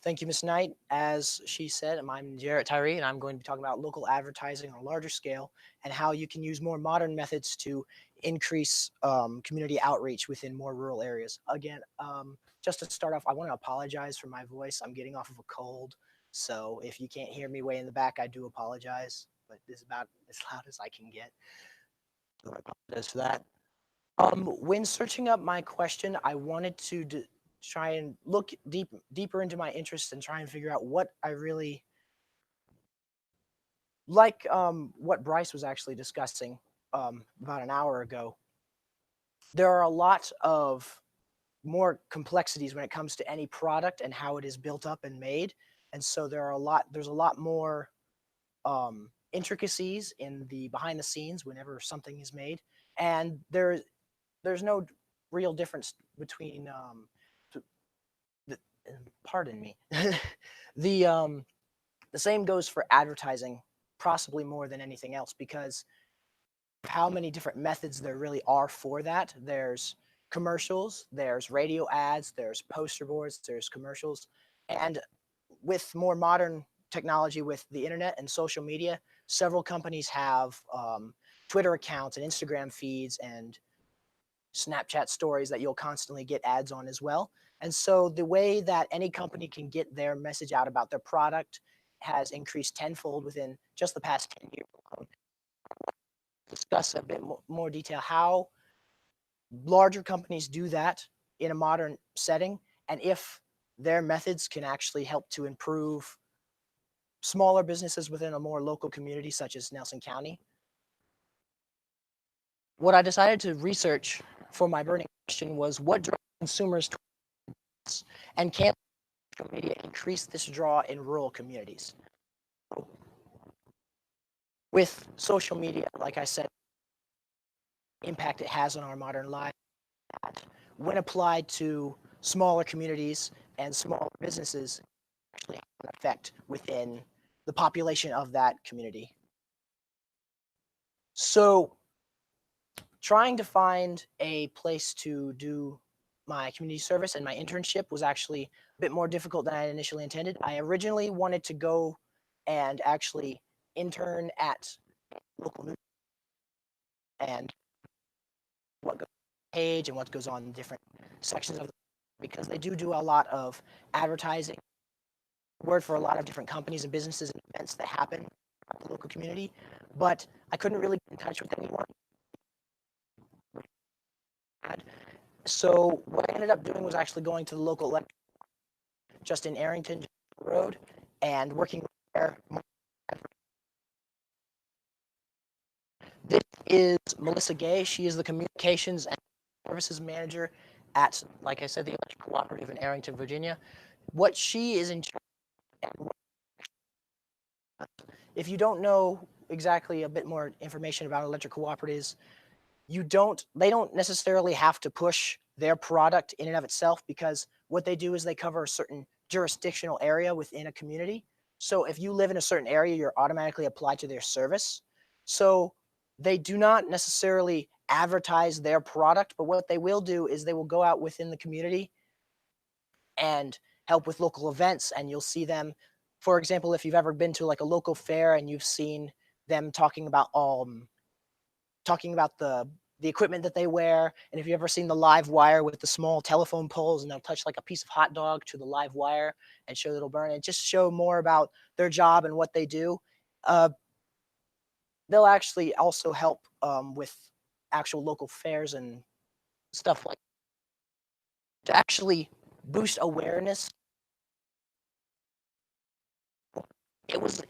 Thank you, Ms. Knight. As she said, I'm JTyree, and I'm going to be talking about local advertising on a larger scale and how you can use more modern methods to increase community outreach within more rural areas. Again, just to start off, I want to apologize for my voice. I'm getting off of a cold, so if you can't hear me way in the back, I do apologize, but this is about as loud as I can get. So I apologize for that. When searching up my question, I wanted to try and look deeper into my interests and try and figure out what I really like. What Bryce was actually discussing about an hour ago. There are a lot of more complexities when it comes to any product and how it is built up and made, and so there's a lot more intricacies in the behind the scenes whenever something is made, and there's no real difference between the, pardon me the the same goes for advertising, possibly more than anything else, because how many different methods there really are for that. There's commercials, there's radio ads, there's poster boards, there's commercials, and with more modern technology with the internet and social media, several companies have Twitter accounts and Instagram feeds and Snapchat stories that you'll constantly get ads on as well. And so the way that any company can get their message out about their product has increased tenfold within just the past 10 years alone. Discuss a bit more detail how larger companies do that in a modern setting, and if their methods can actually help to improve smaller businesses within a more local community such as Nelson County. What I decided to research for my burning question was what drives consumers towards, and can social media increase this draw in rural communities? With social media, like I said, impact it has on our modern life, when applied to smaller communities and smaller businesses, actually have an effect within the population of that community. So trying to find a place to do my community service and my internship was actually a bit more difficult than I initially intended. I originally wanted to go and actually intern at local news and what goes on the page and what goes on in different sections of the, because they do a lot of advertising word for a lot of different companies and businesses and events that happen in the local community, but I couldn't really get in touch with anyone. So what I ended up doing was actually going to the local electric just in Arrington Road and working there. This is Melissa Gay. She is the communications and services manager at, like I said, the Electric Cooperative in Arrington, Virginia. What she is in charge, if you don't know exactly a bit more information about electric cooperatives, they don't necessarily have to push their product in and of itself, because what they do is they cover a certain jurisdictional area within a community. So if you live in a certain area, you're automatically applied to their service. So they do not necessarily advertise their product, but what they will do is they will go out within the community and help with local events, and you'll see them. For example, if you've ever been to like a local fair and you've seen them talking about the equipment that they wear, and if you've ever seen the live wire with the small telephone poles and they'll touch like a piece of hot dog to the live wire and show that it'll burn, and just show more about their job and what they do. They'll actually also help with actual local fairs and stuff like that, to actually boost awareness.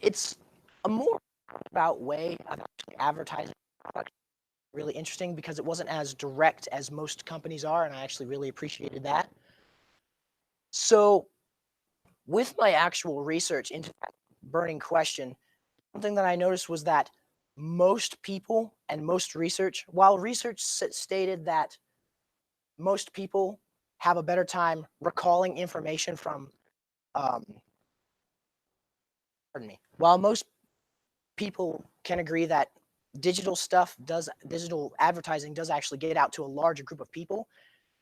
It's a more about way of actually advertising product, really interesting, because it wasn't as direct as most companies are, and I actually really appreciated that. So with my actual research into that burning question, something that I noticed was that most people and most research, while research stated that most people have a better time recalling information from, while most people can agree that digital advertising does actually get out to a larger group of people,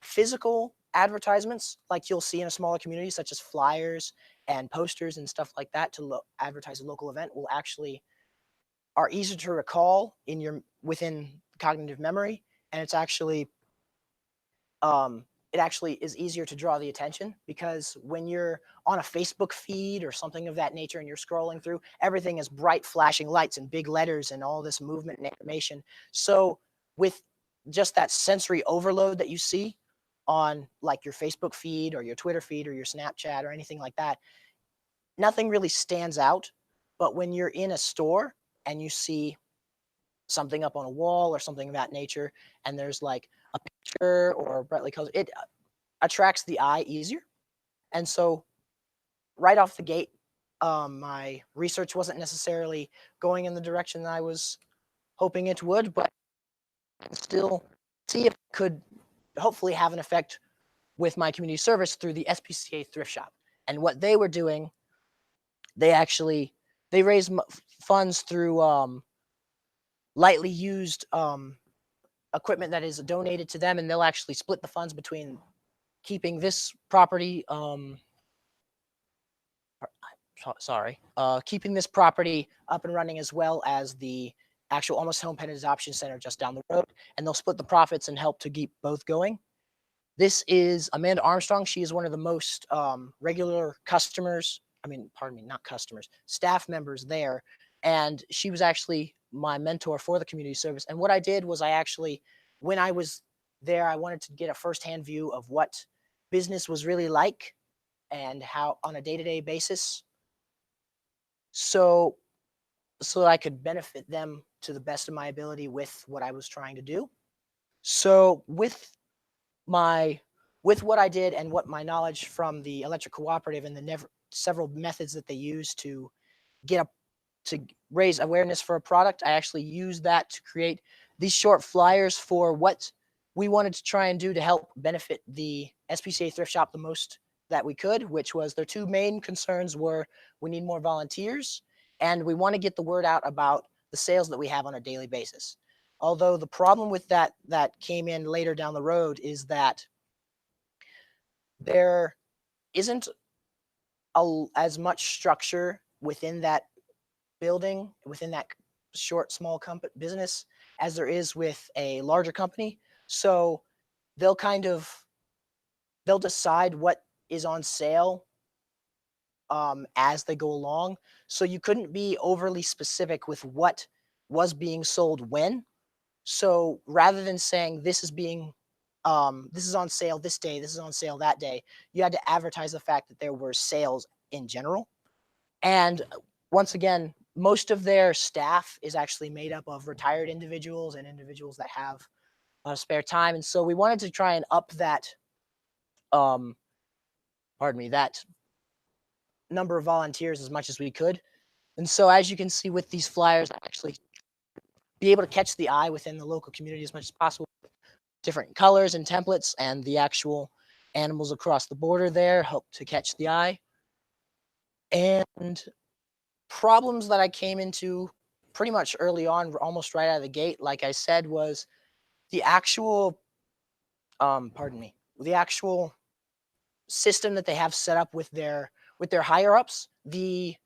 physical advertisements like you'll see in a smaller community, such as flyers and posters and stuff like that to advertise a local event, will actually are easier to recall in your within cognitive memory, and it's actually it actually is easier to draw the attention, because when you're on a Facebook feed or something of that nature and you're scrolling through, everything is bright flashing lights and big letters and all this movement and animation. So with just that sensory overload that you see on like your Facebook feed or your Twitter feed or your Snapchat or anything like that, nothing really stands out. But when you're in a store and you see something up on a wall or something of that nature, and there's like a picture or brightly colored, it attracts the eye easier. And so right off the gate, my research wasn't necessarily going in the direction that I was hoping it would, but still see if it could hopefully have an effect with my community service through the SPCA thrift shop. And what they were doing, they raised funds through lightly used equipment that is donated to them, and they'll actually split the funds between keeping this property keeping this property up and running, as well as the actual Almost Home Pet Adoption Center just down the road, and they'll split the profits and help to keep both going. This is Amanda Armstrong. She is one of the most regular customers. I mean, pardon me, not customers, staff members there. And she was actually my mentor for the community service. And what I did was when I was there, I wanted to get a firsthand view of what business was really like and how on a day-to-day basis, so that I could benefit them to the best of my ability with what I was trying to do. So with what I did and what my knowledge from the electric cooperative and the several methods that they use to raise awareness for a product, I actually used that to create these short flyers for what we wanted to try and do to help benefit the SPCA thrift shop the most that we could, which was their two main concerns were we need more volunteers and we want to get the word out about the sales that we have on a daily basis. Although the problem with that came in later down the road is that there isn't as much structure within that building, within that short, small business, as there is with a larger company. So they'll decide what is on sale as they go along. So you couldn't be overly specific with what was being sold when. So rather than saying this is on sale this day, this is on sale that day, you had to advertise the fact that there were sales in general. And once again, most of their staff is actually made up of retired individuals and individuals that have a lot of spare time. And so we wanted to try and up that, that number of volunteers as much as we could. And so as you can see with these flyers, actually be able to catch the eye within the local community as much as possible. Different colors and templates and the actual animals across the border there help to catch the eye. And problems that I came into pretty much early on, almost right out of the gate, like I said, was the actual, the actual system that they have set up with their higher ups. The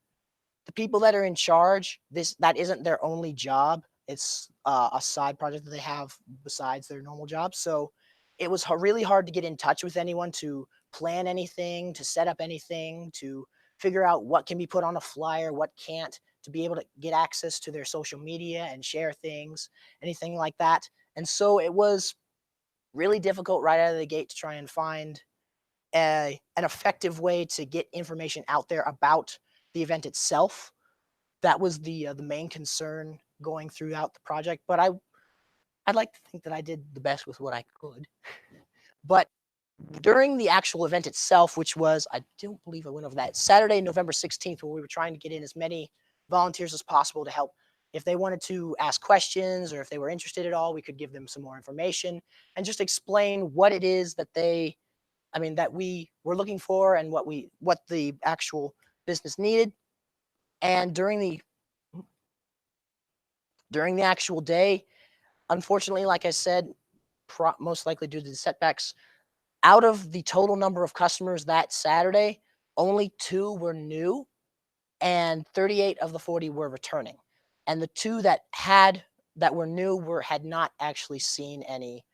people that are in charge, that isn't their only job. It's a side project that they have besides their normal job. So it was really hard to get in touch with anyone to plan anything, to set up anything, to figure out what can be put on a flyer, what can't, to be able to get access to their social media and share things, anything like that. And so it was really difficult right out of the gate to try and find an effective way to get information out there about the event itself. That was the main concern going throughout the project. But I'd like to think that I did the best with what I could. But during the actual event itself, which was, I don't believe I went over that, Saturday, November 16th, where we were trying to get in as many volunteers as possible to help. If they wanted to ask questions or if they were interested at all, we could give them some more information and just explain what it is that that we were looking for and what the actual business needed. And during the actual day, unfortunately, like I said, most likely due to the setbacks, out of the total number of customers that Saturday, only 2 were new and 38 of the 40 were returning. And the 2 that were new had not actually seen any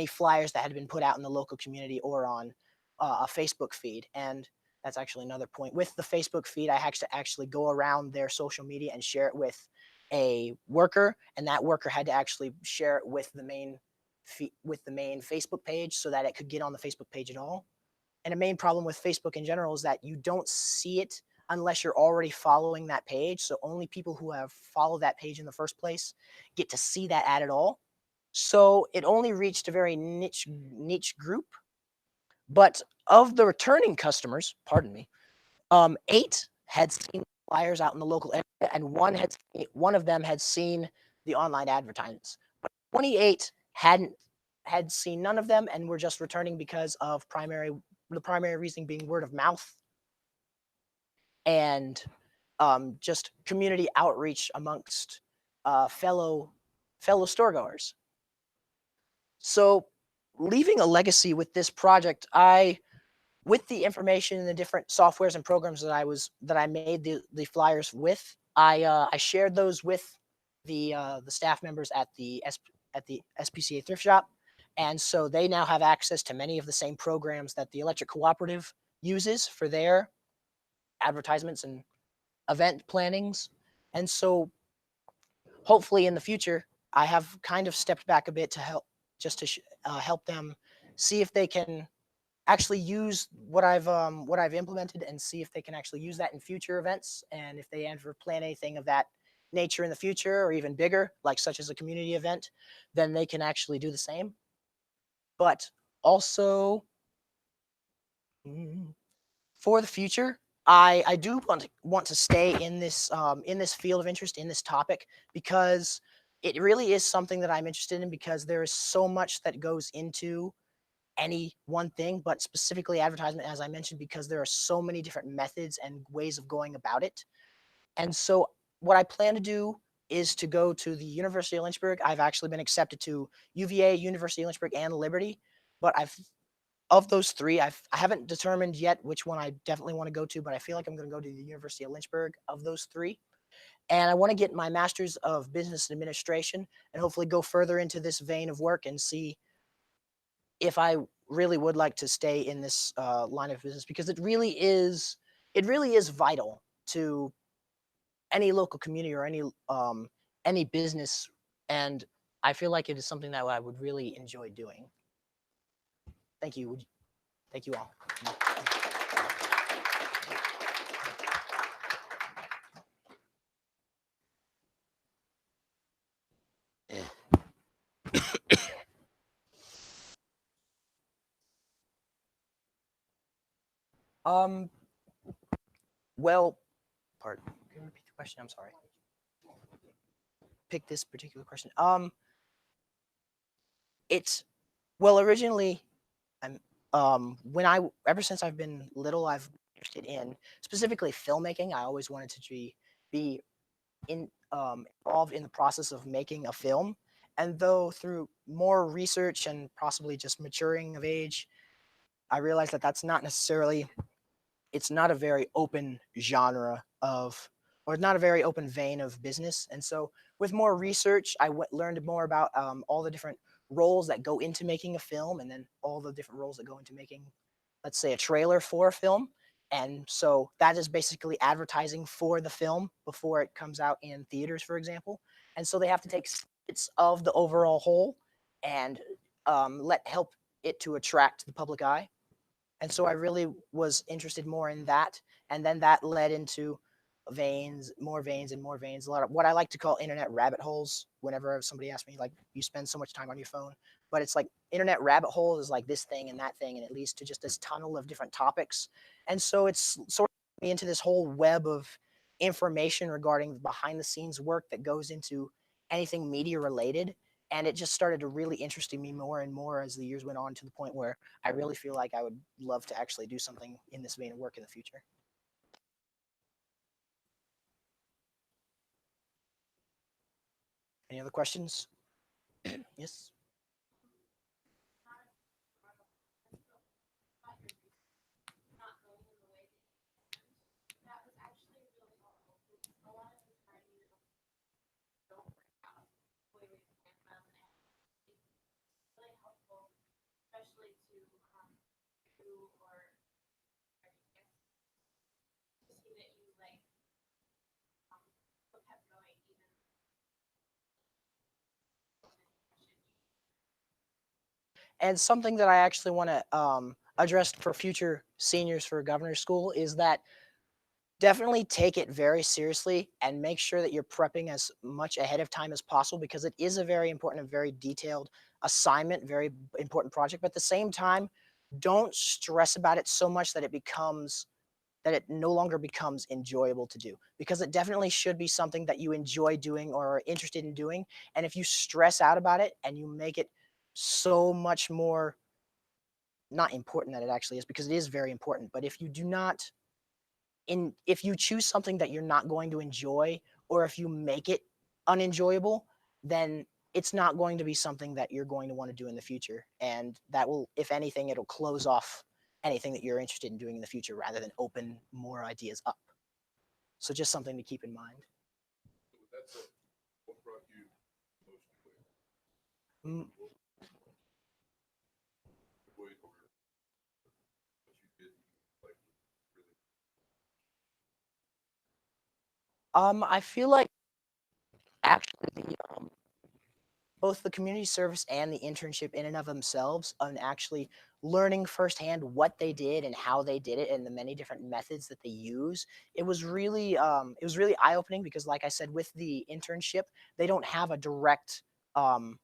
flyers that had been put out in the local community or on a Facebook feed. And that's actually another point. With the Facebook feed, I had to actually go around their social media and share it with a worker, and that worker had to actually share it with the main Facebook page so that it could get on the Facebook page at all. And a main problem with Facebook in general is that you don't see it unless you're already following that page. So only people who have followed that page in the first place get to see that ad at all. So it only reached a very niche group. But of the returning customers, pardon me, 8 had seen flyers out in the local area, and one of them had seen the online advertisements. But 28 had seen none of them and were just returning because of the primary reason being word of mouth and just community outreach amongst fellow store goers. So, leaving a legacy with this project, with the information and the different softwares and programs that I made the flyers with, I shared those with the staff members at the SPCA thrift shop, and so they now have access to many of the same programs that the Electric Cooperative uses for their advertisements and event plannings. And so hopefully in the future, I have kind of stepped back a bit to help help them see if they can actually use what I've implemented and see if they can actually use that in future events. And if they ever plan anything of that nature in the future or even bigger, like such as a community event, then they can actually do the same. But also for the future, I do want to stay in this field of interest, in this topic, because it really is something that I'm interested in, because there is so much that goes into any one thing, but specifically advertisement, as I mentioned, because there are so many different methods and ways of going about it. And so what I plan to do is to go to the University of Lynchburg. I've actually been accepted to UVA, University of Lynchburg, and Liberty, but of those 3, I haven't determined yet which one I definitely want to go to, but I feel like I'm going to go to the University of Lynchburg of those 3. And I want to get my Master's of Business Administration and hopefully go further into this vein of work and see if I really would like to stay in this line of business, because it really is vital to any local community or any business, and I feel like it is something that I would really enjoy doing. Thank you. Thank you all. Um. Well, pardon. Can you repeat the question? I'm sorry. Pick this particular question. It's originally, I'm ever since I've been little, I've been interested in specifically filmmaking. I always wanted to be involved in the process of making a film. And though through more research and possibly just maturing of age, I realized that that's not necessarily, it's not a very open genre of, or not a very open vein of business. And so with more research, I learned more about all the different roles that go into making a film, and then all the different roles that go into making, let's say, a trailer for a film. And so that is basically advertising for the film before it comes out in theaters, for example. And so they have to take snippets of the overall whole and help it to attract the public eye. And so I really was interested more in that. And then that led into more veins and more veins. A lot of what I like to call internet rabbit holes. Whenever somebody asks me, like, you spend so much time on your phone, but it's like internet rabbit holes is like this thing and that thing, and it leads to just this tunnel of different topics. And so it's sort of me into this whole web of information regarding the behind the scenes work that goes into anything media related. And it just started to really interesting me more and more as the years went on, to the point where I really feel like I would love to actually do something in this vein of work in the future. Any other questions? Yes. And something that I actually want to address for future seniors for governor's school is that definitely take it very seriously and make sure that you're prepping as much ahead of time as possible, because it is a very important and very detailed assignment, very important project. But at the same time, don't stress about it so much that it no longer becomes enjoyable to do, because it definitely should be something that you enjoy doing or are interested in doing. And if you stress out about it and you make it so much more not important that it actually is, because it is very important, but if you do not if you choose something that you're not going to enjoy, or if you make it unenjoyable, then it's not going to be something that you're going to want to do in the future. And that will, if anything, it'll close off anything that you're interested in doing in the future rather than open more ideas up. So just something to keep in mind. So with that said, what brought you most Mm, joy or what you did like really? I feel like actually both the community service and the internship in and of themselves, and actually learning firsthand what they did and how they did it and the many different methods that they use, it was really eye-opening, because like I said, with the internship, they don't have a direct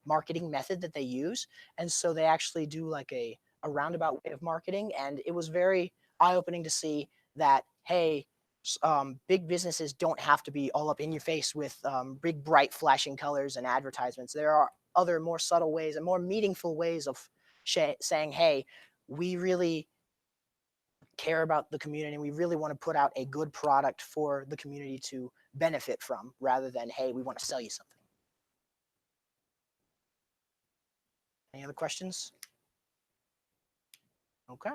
marketing method that they use, and so they actually do like a roundabout way of marketing. And it was very eye-opening to see that, hey, big businesses don't have to be all up in your face with big, bright, flashing colors and advertisements. There are other more subtle ways and more meaningful ways of saying, hey, we really care about the community and we really want to put out a good product for the community to benefit from, rather than, hey, we want to sell you something. Any other questions? Okay.